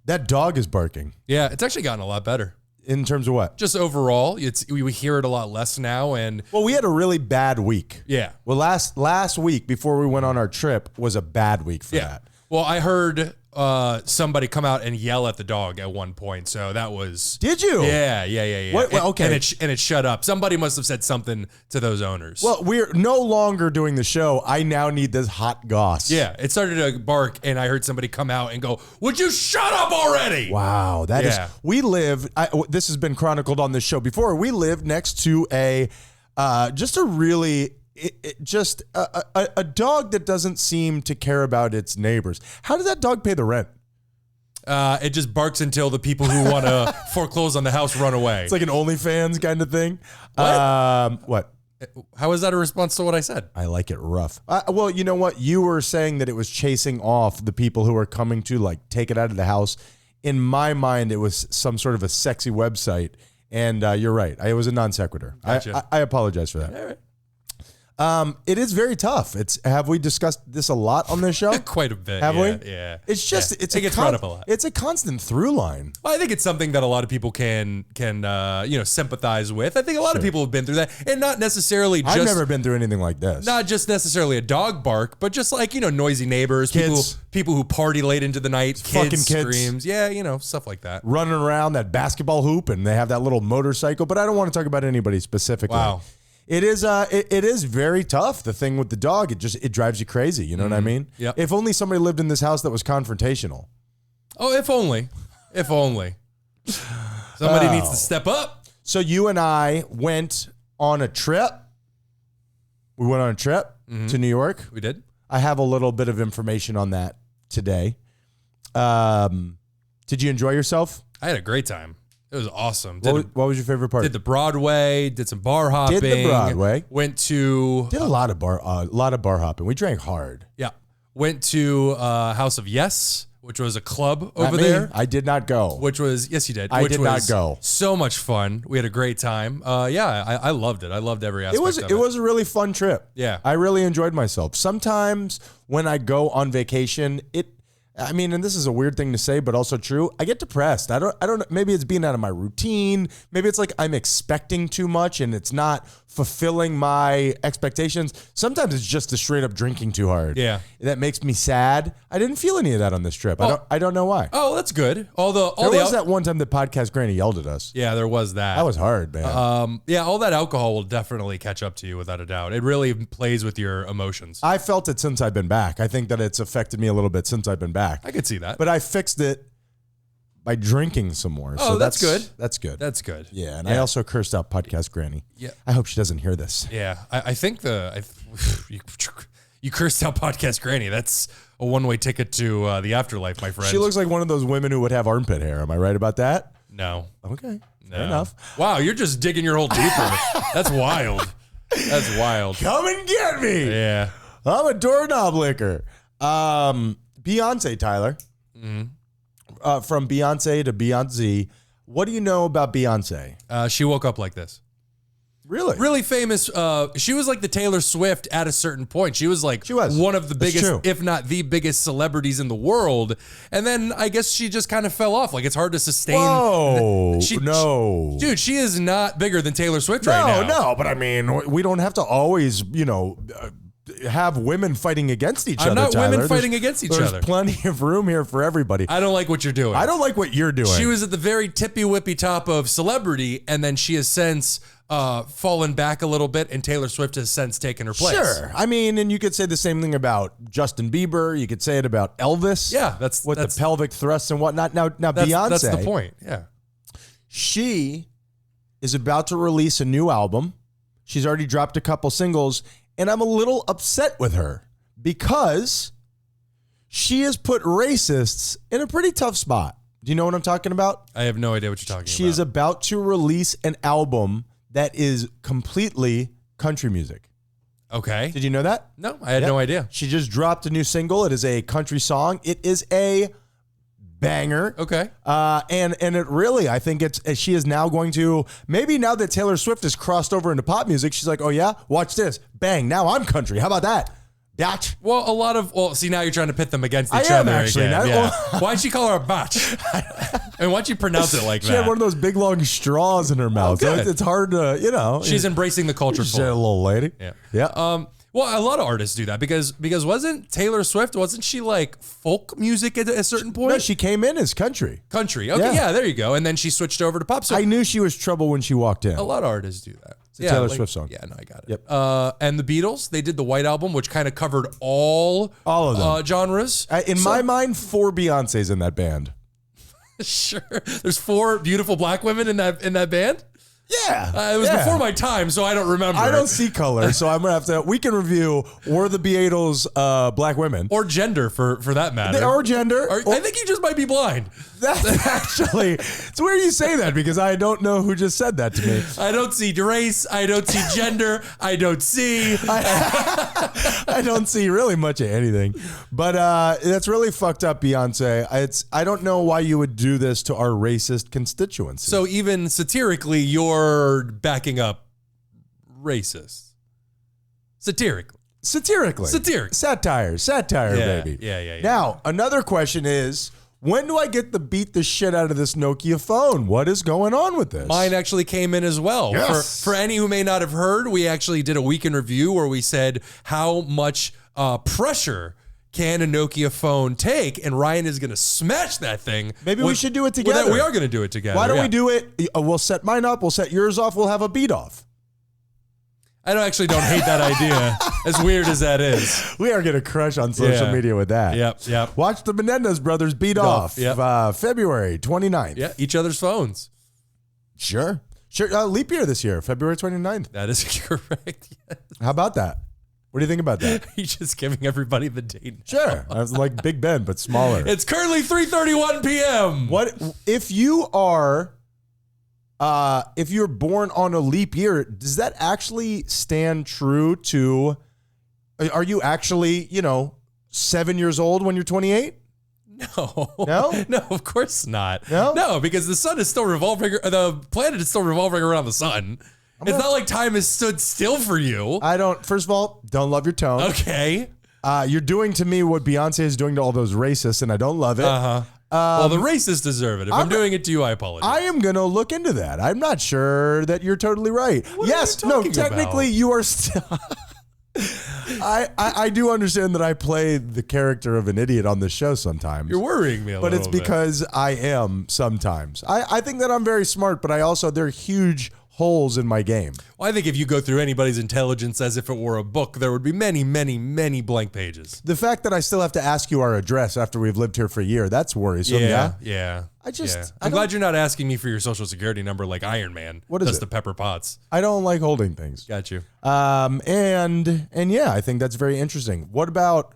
that dog is barking. Yeah, it's actually gotten a lot better. In terms of what? Just overall, we hear it a lot less now, and well, we had a really bad week. Yeah. Well, last week before we went on our trip was a bad week for that. Well, I heard somebody come out and yell at the dog at one point, so that was. Did you? Yeah. What, okay. And it shut up. Somebody must have said something to those owners. Well, we're no longer doing the show. I now need this hot goss. Yeah, it started to bark, and I heard somebody come out and go, "Would you shut up already?" Wow, that is. We live. This has been chronicled on this show before. We live next to just a really. Just a dog that doesn't seem to care about its neighbors. How does that dog pay the rent? It just barks until the people who want to foreclose on the house run away. It's like an OnlyFans kind of thing. What? How is that a response to what I said? I like it rough. Well, you know what? You were saying that it was chasing off the people who are coming to like take it out of the house. In my mind, it was some sort of a sexy website. And you're right. It was a non sequitur. Gotcha. I apologize for that. All right. It is very tough. Have we discussed this a lot on this show? Quite a bit. Have we? Yeah. It's just it gets brought up a lot. It's a constant through line. Well, I think it's something that a lot of people can sympathize with. I think a lot of people have been through that, and not necessarily. I've never been through anything like this. Not just necessarily a dog bark, but just like noisy neighbors, kids. people who party late into the night, fucking kids screams, stuff like that. Running around that basketball hoop, and they have that little motorcycle. But I don't want to talk about anybody specifically. Wow. It is it is very tough. The thing with the dog, it drives you crazy. You know what I mean? Yep. If only somebody lived in this house that was confrontational. Oh, if only. Somebody needs to step up. So you and I went on a trip. We went on a trip to New York. We did. I have a little bit of information on that today. Did you enjoy yourself? I had a great time. It was awesome. What was your favorite part? Did the Broadway, did some bar hopping. Did the Broadway. Did a lot of bar hopping. We drank hard. Yeah. Went to House of Yes, which was a club over Not me. there. I did not go. Yes, you did. I did not go. So much fun. We had a great time. I loved it. I loved every aspect of it. It was a really fun trip. Yeah. I really enjoyed myself. Sometimes when I go on vacation, and this is a weird thing to say, but also true. I get depressed. I don't know. Maybe it's being out of my routine. Maybe it's like I'm expecting too much and it's not fulfilling my expectations. Sometimes it's just the straight up drinking too hard. Yeah. That makes me sad. I didn't feel any of that on this trip. I don't know why. Oh, that's good. There was that one time the podcast granny yelled at us. Yeah, there was that. That was hard, man. All that alcohol will definitely catch up to you without a doubt. It really plays with your emotions. I felt it since I've been back. I think that it's affected me a little bit since I've been back. I could see that. But I fixed it by drinking some more. Oh, so that's good. That's good. That's good. Yeah, and I also cursed out podcast granny. Yeah. I hope she doesn't hear this. Yeah, I think you cursed out podcast granny. That's a one-way ticket to the afterlife, my friend. She looks like one of those women who would have armpit hair. Am I right about that? No. Okay. No. Fair enough. Wow, you're just digging your hole deeper. That's wild. That's wild. Come and get me. Yeah. I'm a doorknob licker. Beyonce, Tyler. From Beyonce to Beyonce. What do you know about Beyonce? She woke up like this. Really? Really famous. She was like the Taylor Swift at a certain point. She was like one of the That's biggest, true. if not the biggest celebrities in the world. And then I guess she just kind of fell off. Like it's hard to sustain. Whoa. No. Dude, she is not bigger than Taylor Swift right now. No, but I mean, we don't have to always, have women fighting against each other. I'm not Tyler. women fighting against each other. There's plenty of room here for everybody. I don't like what you're doing. I don't like what you're doing. She was at the very tippy-whippy top of celebrity, and then she has since fallen back a little bit, and Taylor Swift has since taken her place. Sure. I mean, and you could say the same thing about Justin Bieber. You could say it about Elvis. Yeah, that's the pelvic thrusts and whatnot. Now Beyonce. That's the point. Yeah. She is about to release a new album. She's already dropped a couple singles, and I'm a little upset with her because she has put racists in a pretty tough spot. Do you know what I'm talking about? I have no idea what you're talking about. She is about to release an album that is completely country music. Okay. Did you know that? No, I had no idea. She just dropped a new single. It is a country song. It is a banger. Okay. And it really, I think she is now going to, maybe now that Taylor Swift has crossed over into pop music, she's like, oh yeah, watch this. Bang, now I'm country. How about that? Batch. Well, see, now you're trying to pit them against each I am other actually. again. Now- Yeah. Why'd she call her a batch? And why'd you pronounce it like She that? had one of those big long straws in her mouth. So good. it's hard to, She's embracing the culture. She's a little lady. Yeah. Yeah. Well, a lot of artists do that because wasn't Taylor Swift, wasn't she like folk music at a certain point? No, she came in as country. Country. Okay, yeah, there you go. And then she switched over to pop. So I knew she was trouble when she walked in. a lot of artists do that. It's a Taylor Swift song. Yeah, no, I got it. Yep. And the Beatles, they did the White Album, which kind of covered all of them. genres. In my mind, 4 Beyoncés in that band. Sure. There's 4 beautiful black women in that band. Yeah. It was before my time, so I don't remember. I don't see color, so I'm going to have to, we can review or the Beatles black women. Or gender, for that matter. Or gender. I think you just might be blind. That's actually, it's weird you say that because I don't know who just said that to me. I don't see race. I don't see gender. I don't see. I don't see really much of anything. But that's really fucked up, Beyonce. I don't know why you would do this to our racist constituency. So even satirically, you're backing up racists. Satirically. Satire. Satire, baby. Yeah. Now, another question is, when do I get to beat the shit out of this Nokia phone? What is going on with this? Mine actually came in as well. Yes. For any who may not have heard, we actually did a week in review where we said how much pressure can a Nokia phone take, and Ryan is going to smash that thing. Maybe we should do it together. We are going to do it together. Why don't we do it? We'll set mine up. We'll set yours off. We'll have a beat off. I don't hate that idea, as weird as that is. We are going to crush on social media with that. Yep. Watch the Menendez brothers beat off. Yep. February 29th. Yeah, each other's phones. Sure. Leap year this year, February 29th. That is correct. Yes. How about that? What do you think about that? He's just giving everybody the date now. Sure. I was like Big Ben, but smaller. It's currently 3:31 p.m. What if you are if you're born on a leap year, does that actually stand true to, are you actually, 7 years old when you're 28? No. No? No, of course not. No? No, because the sun is still revolving, the planet is still revolving around the sun. It's not like time has stood still for you. First of all, don't love your tone. Okay. You're doing to me what Beyonce is doing to all those racists, and I don't love it. Well, the racists deserve it. If I'm doing it to you, I apologize. I am going to look into that. I'm not sure that you're totally right. What are you talking technically about? you are still... I do understand that I play the character of an idiot on this show sometimes. You're worrying me a but little it's because I am sometimes. I think that I'm very smart, but there are huge holes in my game. Well, I think if you go through anybody's intelligence as if it were a book, there would be many, many, many blank pages. The fact that I still have to ask you our address after we've lived here for a year, that's worrisome. Yeah. I'm glad you're not asking me for your social security number like Iron Man. What is Just it? the Pepper Potts. I don't like holding things. Got you. And yeah, I think that's very interesting. What about,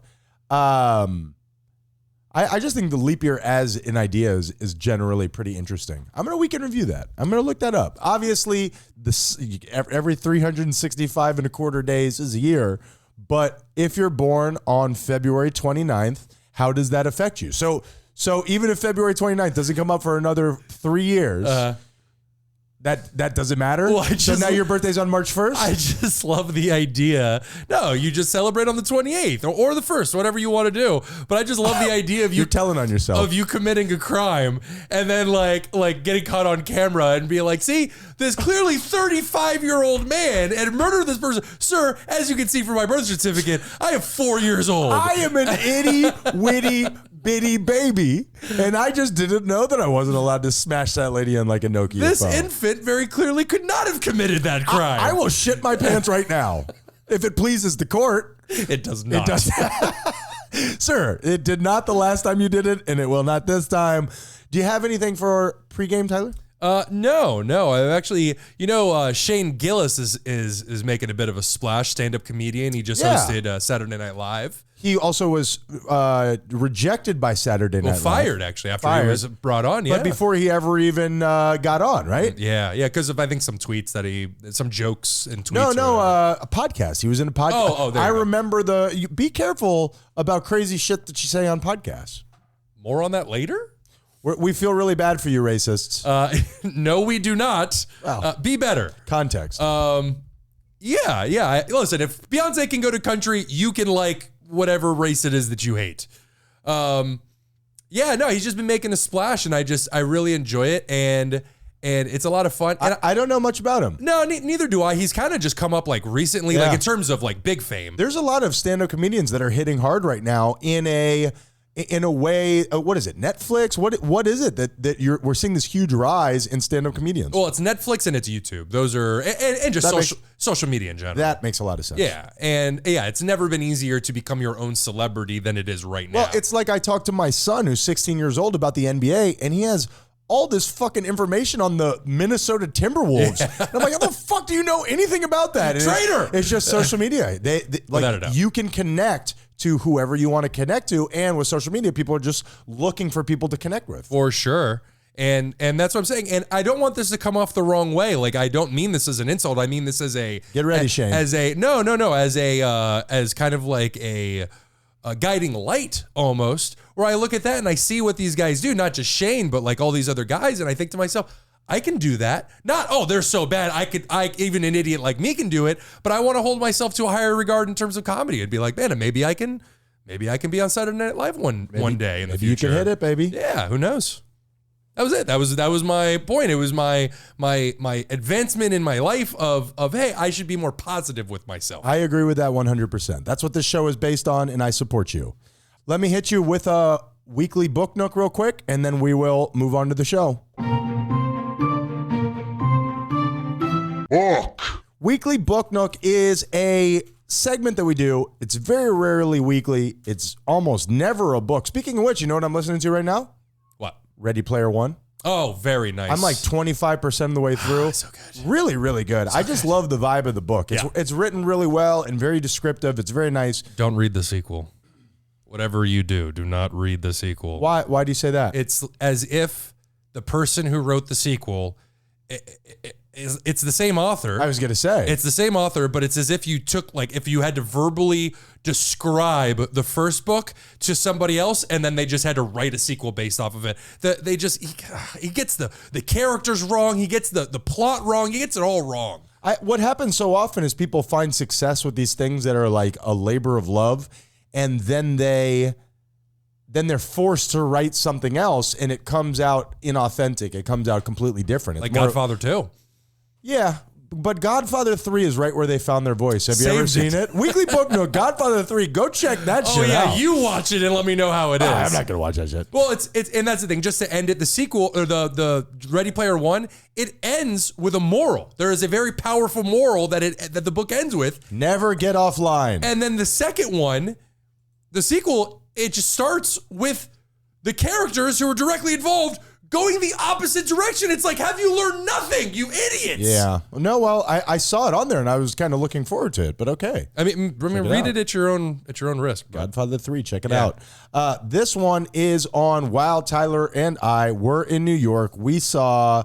I just think the leap year as an idea is generally pretty interesting. We can review that. I'm going to look that up. Obviously, every 365 and a quarter days is a year, But if you're born on February 29th, how does that affect you? So even if February 29th doesn't come up for another 3 years, that doesn't matter? Well, so now your birthday's on March 1st? I just love the idea. No, you just celebrate on the 28th or the 1st, whatever you want to do. But I just love the idea of you You're telling on yourself. of you committing a crime and then like getting caught on camera and being like, see, this clearly 35-year-old man and murdered this person. Sir, as you can see from my birth certificate, I am 4 years old. I am an itty witty bitty baby, and I just didn't know that I wasn't allowed to smash that lady on like a Nokia This phone. infant very clearly could not have committed that crime. I will shit my pants right now if it pleases the court. It does not. It does. Sir, it did not the last time you did it, and it will not this time. Do you have anything for pregame, Tyler? No. I've actually, Shane Gillis is making a bit of a splash, stand-up comedian. He just hosted Saturday Night Live. He also was rejected by Saturday Night Live. Fired, actually, after he was brought on, yeah. But before he ever even got on, right? Yeah, because of, I think, some tweets some jokes and tweets. No, a podcast. He was in a podcast. Oh, there you I go. remember be careful about crazy shit that you say on podcasts. More on that later? We feel really bad for you, racists. No, we do not. Wow. Be better. Context. Yeah. Listen, if Beyonce can go to country, you can like whatever race it is that you hate. He's just been making a splash, and I really enjoy it, and it's a lot of fun. And I don't know much about him. No, neither do I. He's kind of just come up like recently, like in terms of like big fame. There's a lot of stand-up comedians that are hitting hard right now in a way. What is it? Netflix? What is it that we're seeing this huge rise in stand-up comedians? Well, it's Netflix and it's YouTube. Those are and just social media in general. That makes a lot of sense. Yeah, and it's never been easier to become your own celebrity than it is right now. Well, it's like I talked to my son who's 16 years old about the NBA, and he has all this fucking information on the Minnesota Timberwolves. And I'm like, how the fuck do you know anything about that? And Traitor! It's just social media. Without a doubt. You can connect to whoever you want to connect to, and with social media, people are just looking for people to connect with. For sure. And that's what I'm saying. And I don't want this to come off the wrong way. Like, I don't mean this as an insult. I mean this as a Get ready, Shane. As kind of like a guiding light almost, where I look at that and I see what these guys do, not just Shane, but like all these other guys, and I think to myself, I can do that. Not, they're so bad. Even an idiot like me can do it, but I want to hold myself to a higher regard in terms of comedy. It'd be like, man, maybe I can be on Saturday Night Live one day in the future. You can hit it, baby. Yeah, who knows? That was it. That was my point. It was my advancement in my life of hey, I should be more positive with myself. I agree with that 100%. That's what this show is based on, and I support you. Let me hit you with a weekly book nook real quick, and then we will move on to the show. Book. Weekly Book Nook is a segment that we do. It's very rarely weekly. It's almost never a book. Speaking of which, you know what I'm listening to right now? What? Ready Player One. Oh, very nice. I'm like 25% of the way through. So good. Really, really good. I just love the vibe of the book. It's written really well and very descriptive. It's very nice. Don't read the sequel. Whatever you do not read the sequel. Why do you say that? It's as if the person who wrote the sequel, it's the same author. I was going to say. It's the same author, but it's as if you took, like, if you had to verbally describe the first book to somebody else, and then they just had to write a sequel based off of it. He gets the characters wrong. He gets the plot wrong. He gets it all wrong. What happens so often is people find success with these things that are like a labor of love, and then they're forced to write something else, and it comes out inauthentic. It comes out completely different. It's Like more, Godfather 2. Yeah, but Godfather 3 is right where they found their voice. Have you ever Saved seen it? Weekly Book Nook, Godfather 3. Go check that shit out. You watch it and let me know how it is. I'm not going to watch that shit. Well, it's and that's the thing. Just to end it, the sequel or the Ready Player One, it ends with a moral. There is a very powerful moral that the book ends with. Never get offline. And then the second one, the sequel, it just starts with the characters who are directly involved going the opposite direction. It's like, have you learned nothing, you idiots? Yeah. No, well, I saw it on there and I was kind of looking forward to it, but okay. I mean, read it at your own risk. But. Godfather 3, check it out. This one is on while Tyler and I were in New York. We saw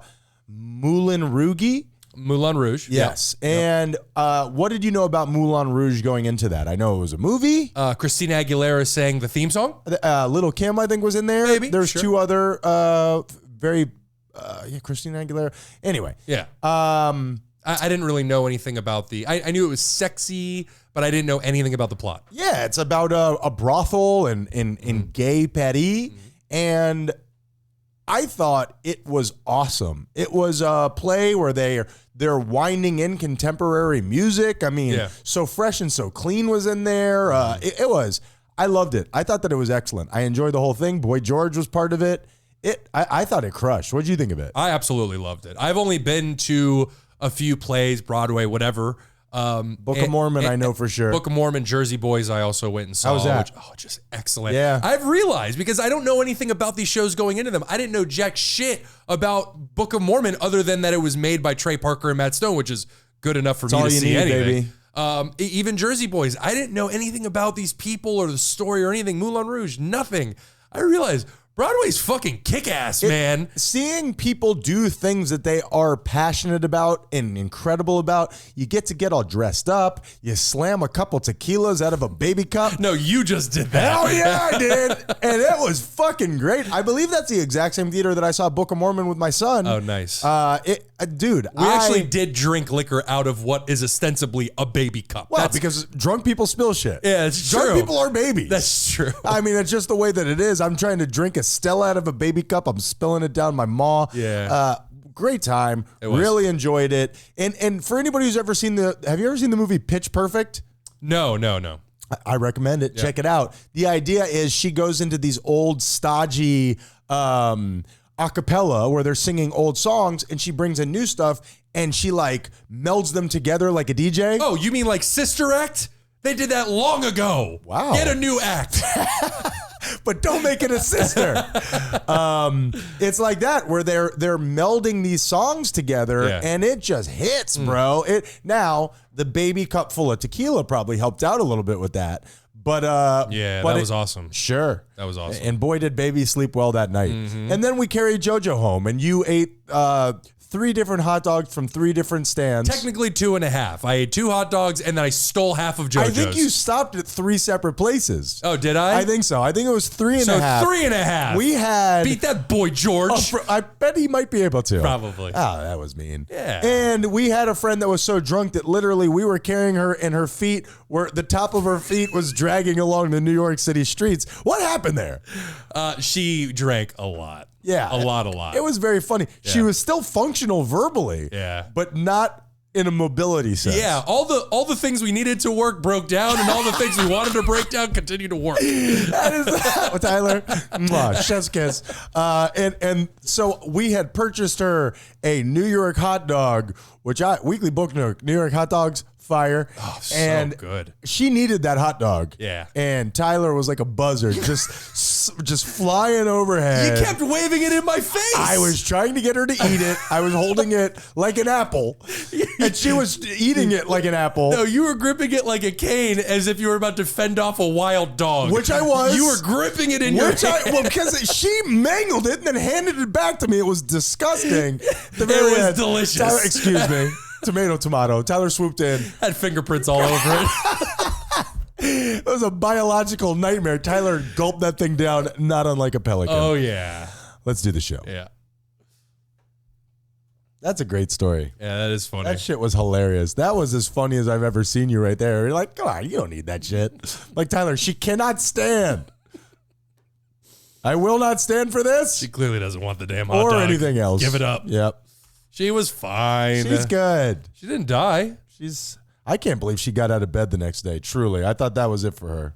Moulin Rouge. Moulin Rouge. Yes. And what did you know about Moulin Rouge going into that? I know it was a movie. Christina Aguilera sang the theme song. Little Kim, I think, was in there. Maybe, There's sure. two other Christina Aguilera. Anyway. Yeah. I didn't really know anything about I knew it was sexy, but I didn't know anything about the plot. Yeah, it's about a brothel in gay Paris. And I thought it was awesome. It was a play where they're winding in contemporary music. I mean, so fresh and so clean was in there. It was. I loved it. I thought that it was excellent. I enjoyed the whole thing. Boy George was part of it. I thought it crushed. What did you think of it? I absolutely loved it. I've only been to a few plays, Broadway, whatever. Book of Mormon, I know for sure. Book of Mormon, Jersey Boys, I also went and saw. How was that? Just excellent. Yeah. I've realized, because I don't know anything about these shows going into them, I didn't know jack shit about Book of Mormon other than that it was made by Trey Parker and Matt Stone, which is good enough for me all to you see need, anything. baby. Even Jersey Boys, I didn't know anything about these people or the story or anything. Moulin Rouge, nothing. I realized Broadway's fucking kick-ass, man. Seeing people do things that they are passionate about and incredible about, you get all dressed up, you slam a couple tequilas out of a baby cup. No, you just did that. Hell yeah, I did. And it was fucking great. I believe that's the exact same theater that I saw Book of Mormon with my son. Oh, nice. Dude, We actually did drink liquor out of what is ostensibly a baby cup. Well, because drunk people spill shit. Yeah, it's drunk true. people are babies. That's true. I mean, it's just the way that it is. I'm trying to drink a Stella out of a baby cup. I'm spilling it down my maw. Yeah. Great time. It was. Really enjoyed it. And for anybody who's ever seen have you ever seen the movie Pitch Perfect? No. I recommend it. Check it out. The idea is she goes into these old stodgy acapella where they're singing old songs, and she brings in new stuff and she like melds them together like a DJ. Oh, you mean like Sister Act? They did that long ago. Wow. Get a new act. But don't make it a sister. It's like that where they're melding these songs together, and it just hits, bro. Now the baby cup full of tequila probably helped out a little bit with that. But that was awesome. Sure. That was awesome. And boy, did baby sleep well that night. And then we carried JoJo home, and you ate 3 different hot dogs from 3 different stands. Technically 2.5. I ate 2 hot dogs and then I stole half of JoJo's. I think you stopped at 3 separate places. Oh, did I? I think so. I think it was 3.5. So 3.5. We had beat that boy George. I bet he might be able to. Probably. Oh, that was mean. Yeah. And we had a friend that was so drunk that literally we were carrying her and her feet where the top of her feet was dragging along the New York City streets. What happened there? She drank a lot. Yeah. A lot. It was very funny. Yeah. She was still functional verbally. Yeah. But not in a mobility sense. Yeah, all the things we needed to work broke down, and all the things we wanted to break down continue to work. That is Tyler. Mwah, chef's kiss. And so we had purchased her a New York hot dog, which Weekly Book Nook, New York hot dogs, fire. Oh, so and good. She needed that hot dog. Yeah. And Tyler was like a buzzard, just flying overhead. You kept waving it in my face. I was trying to get her to eat it. I was holding it like an apple, and she was eating it like an apple. No, you were gripping it like a cane as if you were about to fend off a wild dog. Which I was. You were gripping it in your hand. Well, because she mangled it and then handed it back to me. It was disgusting. The It was end, delicious. Tyler, excuse me. Tomato. Tyler swooped in. Had fingerprints all over it. It was a biological nightmare. Tyler gulped that thing down, not unlike a pelican. Oh, yeah. Let's do the show. Yeah. That's a great story. Yeah, that is funny. That shit was hilarious. That was as funny as I've ever seen you right there. You're like, come on, you don't need that shit. Like, Tyler, she cannot stand. I will not stand for this. She clearly doesn't want the damn hot or dog. anything else. Give it up. Yep. She was fine. She's good. She didn't die. I can't believe she got out of bed the next day. Truly. I thought that was it for her.